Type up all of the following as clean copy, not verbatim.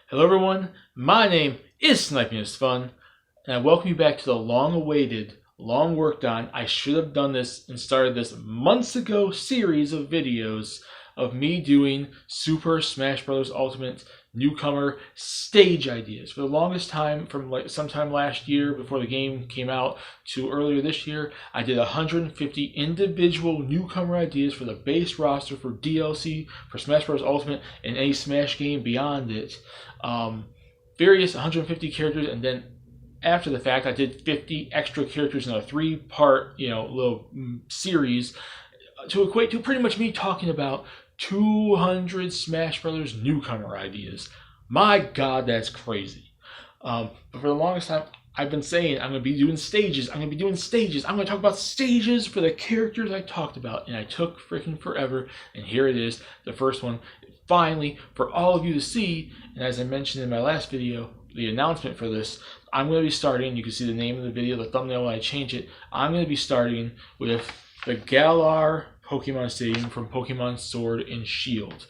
Hello everyone, my name is Sniping is Fun, and I welcome you back to the long-awaited, long-worked on, I should have done this and started this months ago series of videos of me doing Super Smash Bros. Ultimate Newcomer stage ideas. For the longest time, from like sometime last year before the game came out to earlier this year, I did 150 individual Newcomer ideas for the base roster for DLC, for Smash Bros. Ultimate, and any Smash game beyond it. Various 150 characters, and then after the fact, I did 50 extra characters in a 3-part, little series to equate to pretty much me talking about 200 Smash Brothers Newcomer ideas. My God, that's crazy. But for the longest time, I've been saying I'm going to be doing stages. I'm going to be doing stages. I'm going to talk about stages for the characters I talked about. And I took freaking forever. And here it is, the first one, finally, for all of you to see. And as I mentioned in my last video, the announcement for this, I'm going to be starting, you can see the name of the video, the thumbnail when I change it. I'm going to be starting with the Galar Pokemon Stadium from Pokemon Sword and Shield.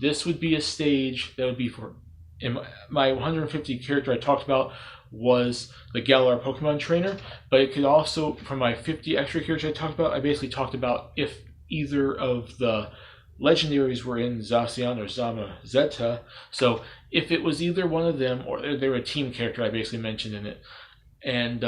This would be a stage that would be for, in my 150 character I talked about was the Galar Pokemon Trainer, but it could also, from my 50 extra characters I talked about, I basically talked about if either of the legendaries were in Zacian or Zamazenta. So if it was either one of them, or they were a team character I basically mentioned in it, and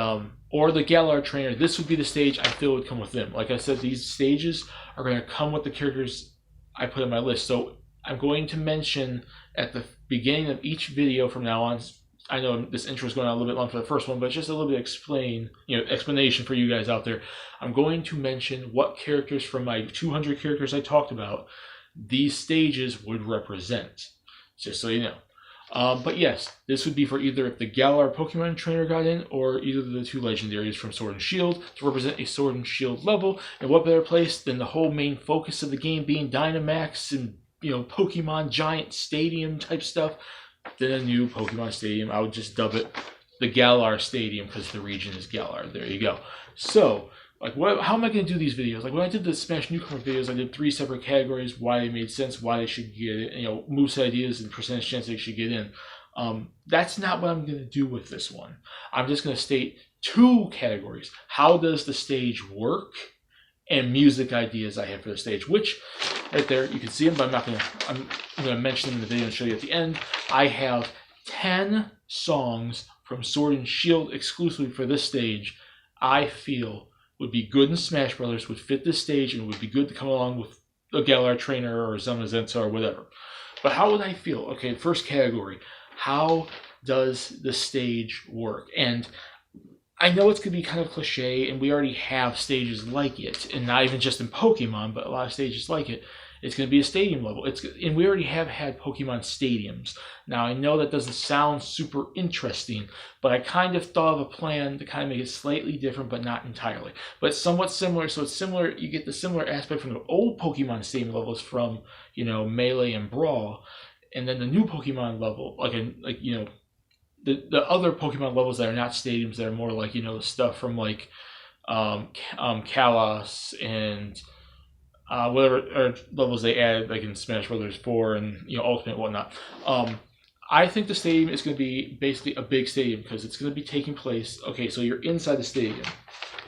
or the Galar Trainer, this would be the stage I feel would come with them. Like I said, these stages are going to come with the characters I put in my list. So I'm going to mention at the beginning of each video from now on, I know this intro is going on a little bit long for the first one, but just a little bit explanation for you guys out there. I'm going to mention what characters from my 200 characters I talked about these stages would represent, just so you know. But yes, this would be for either if the Galar Pokemon Trainer got in, or either of the two legendaries from Sword and Shield to represent a Sword and Shield level. And what better place than the whole main focus of the game being Dynamax and Pokemon Giant Stadium type stuff than a new Pokemon Stadium. I would just dub it the Galar Stadium because the region is Galar. There you go. So, how am I going to do these videos? Like when I did the Smash Newcomer videos, I did 3 separate categories, why they made sense, why they should get it, moveset ideas and percentage chance they should get in. That's not what I'm going to do with this one. I'm just going to state 2 categories. How does the stage work? And music ideas I have for the stage, which right there, you can see them, but I'm going to mention them in the video and show you at the end. I have 10 songs from Sword and Shield exclusively for this stage I feel would be good in Smash Brothers, would fit this stage, and would be good to come along with a Galar Trainer or Zamazenta or whatever. But how would I feel? Okay, first category. How does the stage work? And I know it's going to be kind of cliche, and we already have stages like it, and not even just in Pokemon, but a lot of stages like it. It's going to be a stadium level. And we already have had Pokemon stadiums. Now, I know that doesn't sound super interesting, but I kind of thought of a plan to kind of make it slightly different, but not entirely. But somewhat similar. So it's similar. You get the similar aspect from the old Pokemon stadium levels from, Melee and Brawl, and then the new Pokemon level, the other Pokemon levels that are not stadiums, that are more like, the stuff from like Kalos and whatever levels they added, like in Smash Brothers 4 and Ultimate and whatnot. I think the stadium is going to be basically a big stadium because it's going to be taking place. Okay, so you're inside the stadium.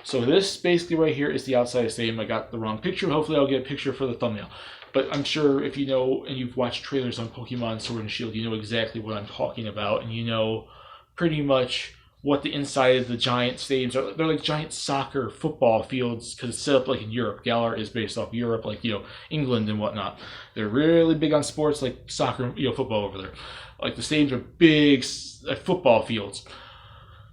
So this basically right here is the outside of the stadium. I got the wrong picture. Hopefully I'll get a picture for the thumbnail. But I'm sure if you know and you've watched trailers on Pokemon Sword and Shield, you know exactly what I'm talking about, and you know pretty much what the inside of the giant stadiums are. They're like giant soccer football fields because it's set up like in Europe. Galar is based off Europe, like England and whatnot. They're really big on sports, like soccer, football over there. Like the stadiums are big football fields.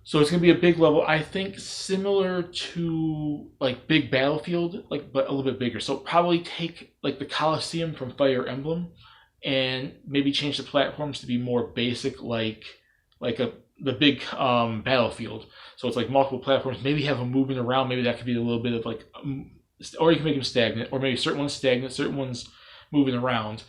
So it's going to be a big level, I think similar to like Big Battlefield, but a little bit bigger. So probably take like the Coliseum from Fire Emblem and maybe change the platforms to be more basic like the big Battlefield. So it's like multiple platforms, maybe have them moving around. Maybe that could be a little bit of like, or you can make them stagnant, or maybe certain ones stagnant, certain ones moving around.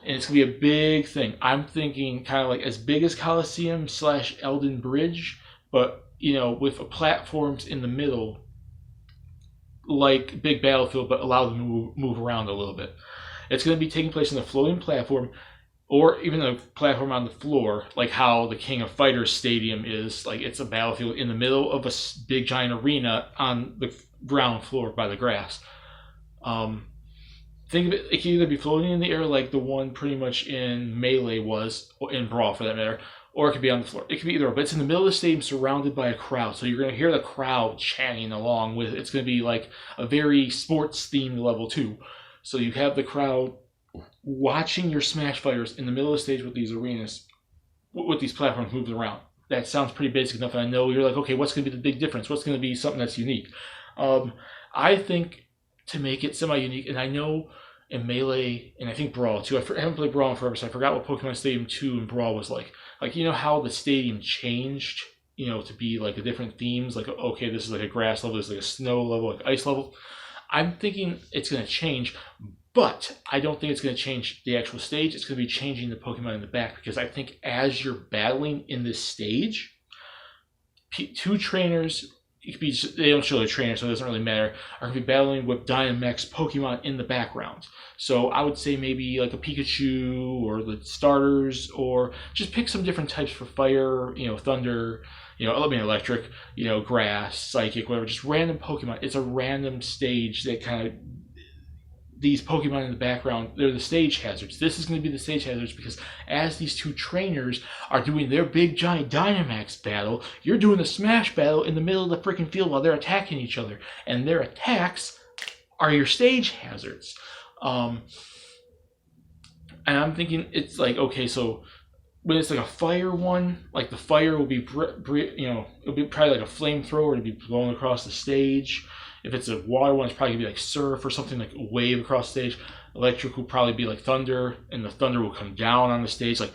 And it's going to be a big thing. I'm thinking kind of like as big as Coliseum / Elden Bridge, but with platforms in the middle like Big Battlefield, but allow them to move around a little bit. It's going to be taking place on a floating platform or even a platform on the floor, like how the King of Fighters Stadium is. Like it's a battlefield in the middle of a big giant arena on the ground floor by the grass. Think of it, it can either be floating in the air like the one pretty much in Melee was, or in Brawl for that matter, or it could be on the floor. It could be either, but it's in the middle of the stadium surrounded by a crowd. So you're going to hear the crowd chanting along with it. It's going to be like a very sports themed level too. So you have the crowd watching your Smash Fighters in the middle of the stage with these arenas, with these platforms moving around. That sounds pretty basic enough, and I know you're like, okay, what's going to be the big difference? What's going to be something that's unique? I think to make it semi-unique, and I know in Melee, and I think Brawl too, I haven't played Brawl in forever, so I forgot what Pokemon Stadium 2 and Brawl was like. Like, you know how the stadium changed, you know, to be like the different themes, like, okay, this is like a grass level, this is like a snow level, like ice level. I'm thinking it's going to change, but I don't think it's going to change the actual stage. It's going to be changing the Pokemon in the back, because I think as you're battling in this stage, two trainers, it could be just, they don't show the trainer, so it doesn't really matter, are going to be battling with Dynamax Pokemon in the background. So I would say maybe like a Pikachu or the starters, or just pick some different types for fire, you know, thunder, you know, I mean electric, you know, grass, psychic, whatever, just random Pokemon. It's a random stage that kind of, these Pokemon in the background, they're the stage hazards. This is going to be the stage hazards because as these two trainers are doing their big giant Dynamax battle, you're doing the Smash battle in the middle of the freaking field while they're attacking each other. And their attacks are your stage hazards. And I'm thinking it's like, okay, so when it's like a fire one, like the fire will be, you know, it'll be probably like a flamethrower to be blown across the stage. If it's a water one, it's probably gonna be like surf or something, like a wave across the stage. Electric will probably be like thunder, and the thunder will come down on the stage, like,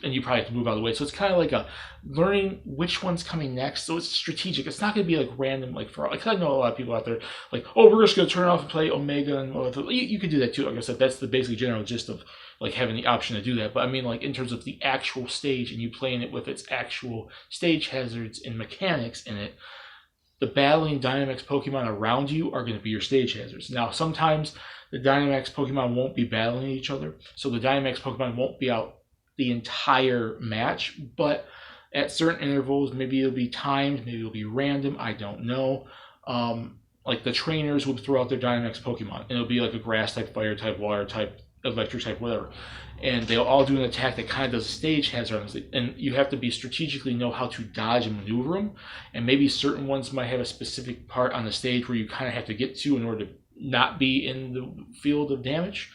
and you probably have to move out of the way. So it's kind of like a learning which one's coming next. So it's strategic. It's not gonna be like random, like for, like I know a lot of people out there like, oh, we're just gonna turn off and play Omega, and you could do that too. Like I said, that's the basically general gist of like having the option to do that. But I mean, like in terms of the actual stage and you playing it with its actual stage hazards and mechanics in it, the battling Dynamax Pokemon around you are going to be your stage hazards. Now, sometimes the Dynamax Pokemon won't be battling each other, so the Dynamax Pokemon won't be out the entire match, but at certain intervals, maybe it'll be timed, maybe it'll be random, I don't know. Like the trainers will throw out their Dynamax Pokemon, and it'll be like a grass type, fire type, water type, electric type, whatever. And they'll all do an attack that kind of does a stage hazard, and you have to be strategically know how to dodge and maneuver them. And maybe certain ones might have a specific part on the stage where you kind of have to get to in order to not be in the field of damage.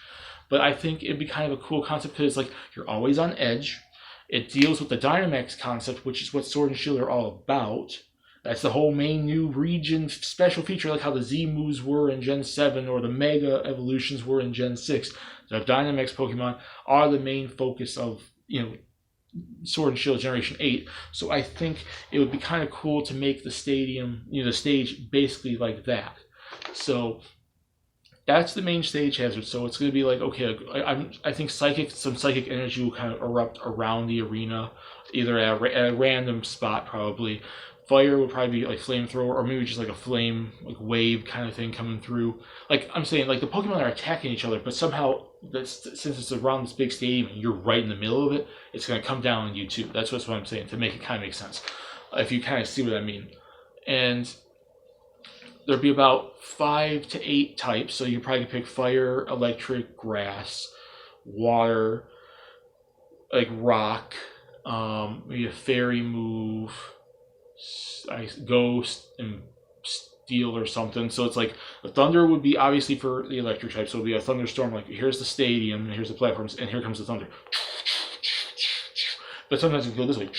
But I think it'd be kind of a cool concept because like you're always on edge. It deals with the Dynamax concept, which is what Sword and Shield are all about. That's the whole main new region special feature, like how the Z moves were in Gen 7 or the Mega evolutions were in Gen 6. The Dynamax Pokemon are the main focus of, you know, Sword and Shield Generation 8. So I think it would be kind of cool to make the stadium, you know, the stage basically like that. So that's the main stage hazard. So it's going to be like, okay, I think some psychic energy will kind of erupt around the arena, either at a random spot probably. Fire would probably be like flamethrower, or maybe just like a flame, like wave kind of thing coming through. Like I'm saying, like the Pokemon are attacking each other, but somehow since it's around this big stadium and you're right in the middle of it, it's going to come down on you too. That's what I'm saying, to make it kind of make sense. If you kind of see what I mean. And there'd be about 5 to 8 types, so you probably pick fire, electric, grass, water, like rock, maybe a fairy move, ghost, and steel or something. So it's like the thunder would be obviously for the electric type, so it would be a thunderstorm, like here's the stadium, and here's the platforms, and here comes the thunder. But sometimes it can go this way,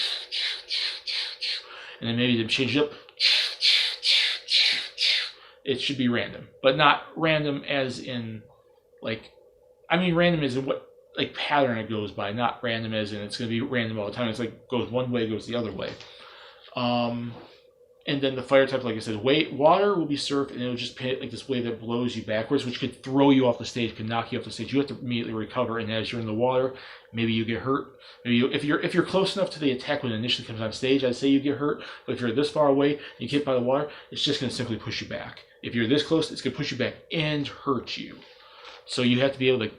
and then maybe they change it up. It should be random, but not random as in, like, I mean random as in what, like, pattern it goes by, not random as in it's going to be random all the time. It's like goes one way, goes the other way. And then the fire type, like I said, water will be surf, and it'll just hit like this wave that blows you backwards, which could throw you off the stage, could knock you off the stage. You have to immediately recover, and as you're in the water, maybe you get hurt. Maybe if you're close enough to the attack when it initially comes on stage, I'd say you get hurt. But if you're this far away and you get hit by the water, it's just going to simply push you back. If you're this close, it's going to push you back and hurt you. So you have to be able to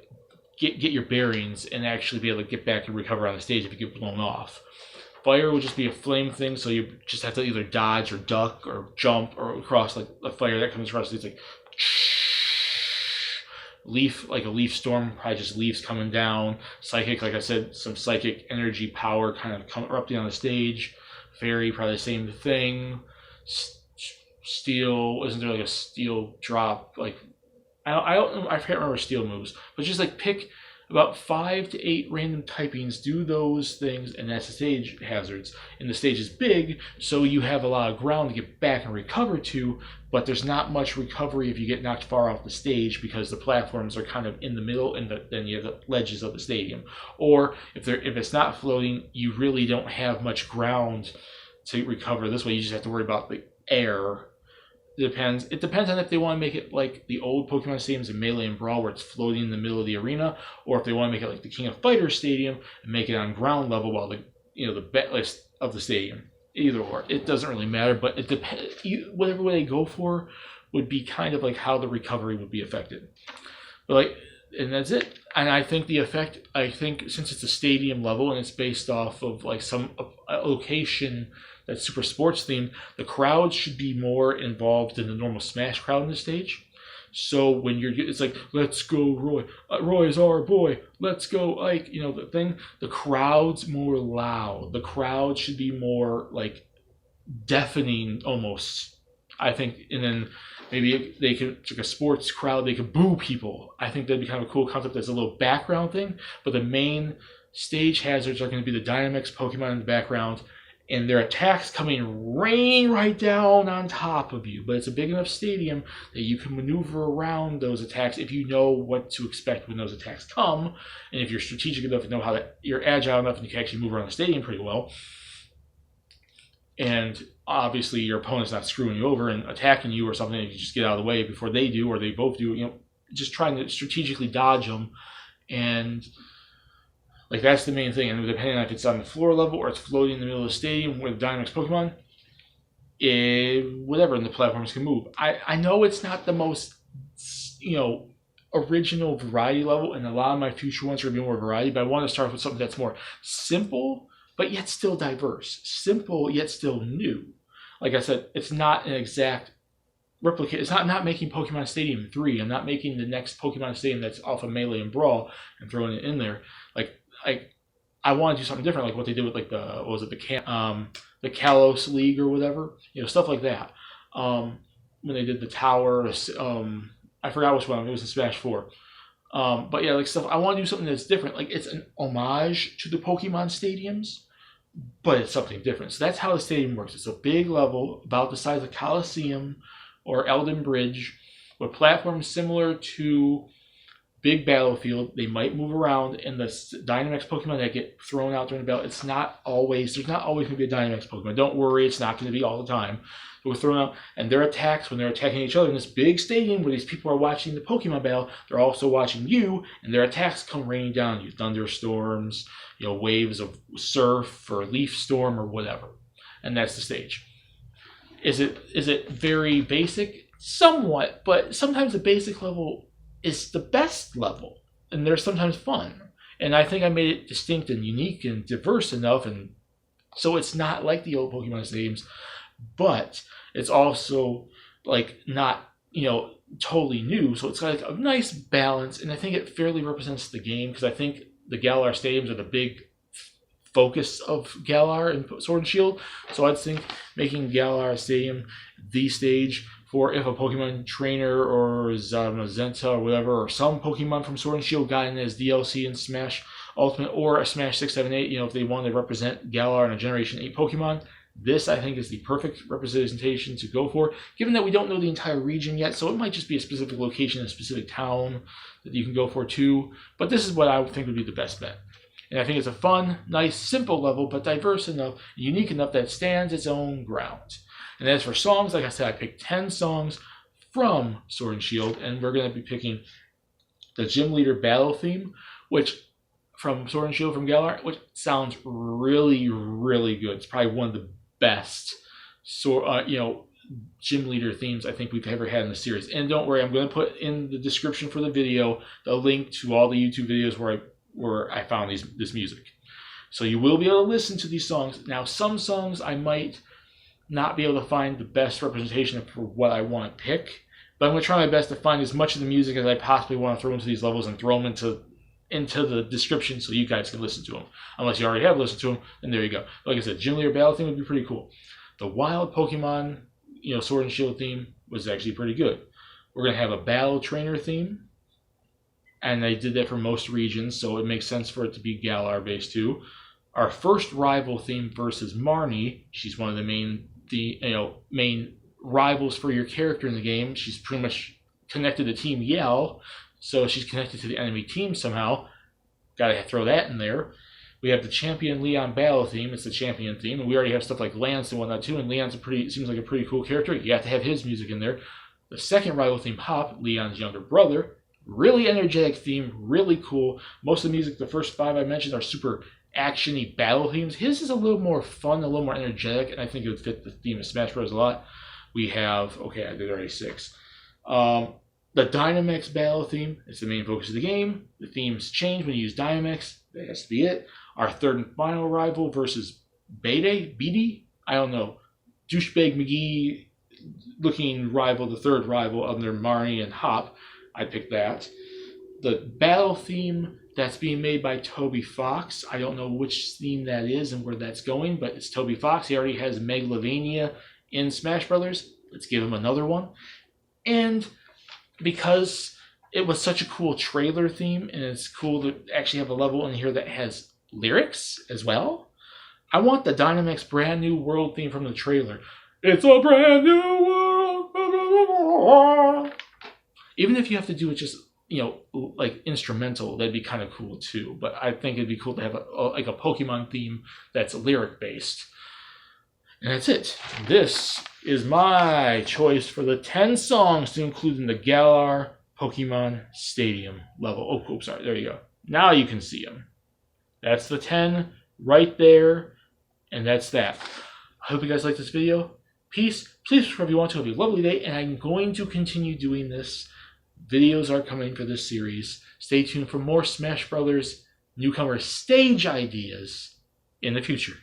get your bearings and actually be able to get back and recover on the stage if you get blown off. Fire would just be a flame thing, so you just have to either dodge or duck or jump or cross like a fire that comes across. It's like leaf, like a leaf storm, probably just leaves coming down. Psychic, like I said, some psychic energy power kind of erupting on the stage. Fairy, probably the same thing. Steel, isn't there like a steel drop? Like I don't know, I can't remember steel moves, but just like pick about 5 to 8 random typings, do those things, and that's the stage hazards. And the stage is big, so you have a lot of ground to get back and recover to, but there's not much recovery if you get knocked far off the stage because the platforms are kind of in the middle and then you have the ledges of the stadium. Or if it's not floating, you really don't have much ground to recover this way. You just have to worry about the air. It depends on if they want to make it like the old Pokemon stadiums in Melee and Brawl where it's floating in the middle of the arena, or if they want to make it like the King of Fighters Stadium and make it on ground level while the bet list of the stadium. Either or, it doesn't really matter, but it depends. Whatever way they go for would be kind of like how the recovery would be affected. But and that's it. And I think the effect, since it's a stadium level and it's based off of like some location that's super sports themed, the crowd should be more involved than the normal Smash crowd on the stage. So when it's like, let's go Roy, Roy is our boy, let's go Ike, the thing, the crowd's more loud. The crowd should be more like deafening almost, I think. And then maybe they could, like a sports crowd, they could boo people. I think that'd be kind of a cool concept as a little background thing. But the main stage hazards are going to be the Dynamax Pokemon in the background, and their attacks coming raining right down on top of you. But it's a big enough stadium that you can maneuver around those attacks if you know what to expect when those attacks come. And if you're strategic enough to know how you're agile enough and you can actually move around the stadium pretty well. And obviously your opponent's not screwing you over and attacking you or something. You can just get out of the way before they do, or they both do. Just trying to strategically dodge them. And like that's the main thing. And depending on if it's on the floor level or it's floating in the middle of the stadium with Dynamax Pokemon, whatever, and the platforms can move. I know it's not the most, original variety level, and a lot of my future ones are going to be more variety, but I want to start with something that's more simple, but yet still diverse. Simple, yet still new. Like I said, it's not an exact replicate. It's not making Pokemon Stadium 3. I'm not making the next Pokemon Stadium that's off of Melee and Brawl and throwing it in there. I want to do something different, like what they did with the Kalos League or whatever, stuff like that. When they did the tower, I forgot which one. It was in Smash 4. But yeah, like stuff. I want to do something that's different. Like it's an homage to the Pokemon stadiums, but it's something different. So that's how the stadium works. It's a big level about the size of Coliseum or Elden Bridge, with platforms similar to big battlefield. They might move around, and the Dynamax Pokemon that get thrown out during the battle, there's not always going to be a Dynamax Pokemon. Don't worry, it's not going to be all the time. But we're thrown out, and their attacks, when they're attacking each other in this big stadium where these people are watching the Pokemon battle, they're also watching you, and their attacks come raining down on you. Thunderstorms, waves of surf or leaf storm or whatever. And that's the stage. Is it very basic? Somewhat, but sometimes the basic level is the best level, and they're sometimes fun. And I think I made it distinct and unique and diverse enough, and so it's not like the old Pokemon stadiums, but it's also like not totally new. So it's got like a nice balance, and I think it fairly represents the game, because I think the Galar stadiums are the big focus of Galar and Sword and Shield. So I'd think making Galar Stadium the stage for if a Pokemon trainer or Zenta or whatever, or some Pokemon from Sword and Shield got in as DLC in Smash Ultimate or a Smash 6, 7, 8, if they wanted to represent Galar and a Generation 8 Pokemon, this I think is the perfect representation to go for, given that we don't know the entire region yet, so it might just be a specific location, a specific town that you can go for too, but this is what I think would be the best bet. And I think it's a fun, nice, simple level, but diverse enough, unique enough that it stands its own ground. And as for songs, like I said, I picked 10 songs from Sword and Shield, and we're going to be picking the Gym Leader Battle theme, which from Sword and Shield from Galar, which sounds really, really good. It's probably one of the best gym leader themes I think we've ever had in the series. And don't worry, I'm going to put in the description for the video the link to all the YouTube videos where I found this music. So you will be able to listen to these songs. Now, some songs I might not be able to find the best representation for what I want to pick, but I'm going to try my best to find as much of the music as I possibly want to throw into these levels and throw them into the description so you guys can listen to them. Unless you already have listened to them, then there you go. Like I said, Gym Leader Battle theme would be pretty cool. The Wild Pokemon, Sword and Shield theme was actually pretty good. We're going to have a Battle Trainer theme, and they did that for most regions, so it makes sense for it to be Galar based too. Our first rival theme versus Marnie. She's one of the main rivals for your character in the game. She's pretty much connected to Team Yell, so she's connected to the enemy team somehow. Gotta throw that in there. We have the Champion Leon Battle theme. It's the champion theme, and we already have stuff like Lance and whatnot too. And Leon's seems like a pretty cool character. You have to have his music in there. The second rival theme, Hop, Leon's younger brother. Really energetic theme, really cool. Most of the music, the first 5 I mentioned, are super action-y battle themes. His is a little more fun, a little more energetic, and I think it would fit the theme of Smash Bros. A lot. We have, okay, I did already 6. The Dynamax battle theme is the main focus of the game. The themes change when you use Dynamax. That has to be it. Our third and final rival versus Beatty? I don't know. Douchebag McGee looking rival, the third rival under Marnie and Hop. I picked that. The battle theme that's being made by Toby Fox. I don't know which theme that is and where that's going, but it's Toby Fox. He already has Megalovania in Smash Brothers. Let's give him another one. And because it was such a cool trailer theme, and it's cool to actually have a level in here that has lyrics as well, I want the Dynamax Brand New World theme from the trailer. It's a brand new world. Even if you have to do it just, like instrumental, that'd be kind of cool too. But I think it'd be cool to have a Pokemon theme that's lyric based. And that's it. This is my choice for the 10 songs to include in the Galar Pokemon Stadium level. Oh, sorry. There you go. Now you can see them. That's the 10 right there. And that's that. I hope you guys liked this video. Peace. Please subscribe if you want to. Have a lovely day. And I'm going to continue doing this. Videos are coming for this series. Stay tuned for more Smash Brothers Newcomer stage ideas in the future.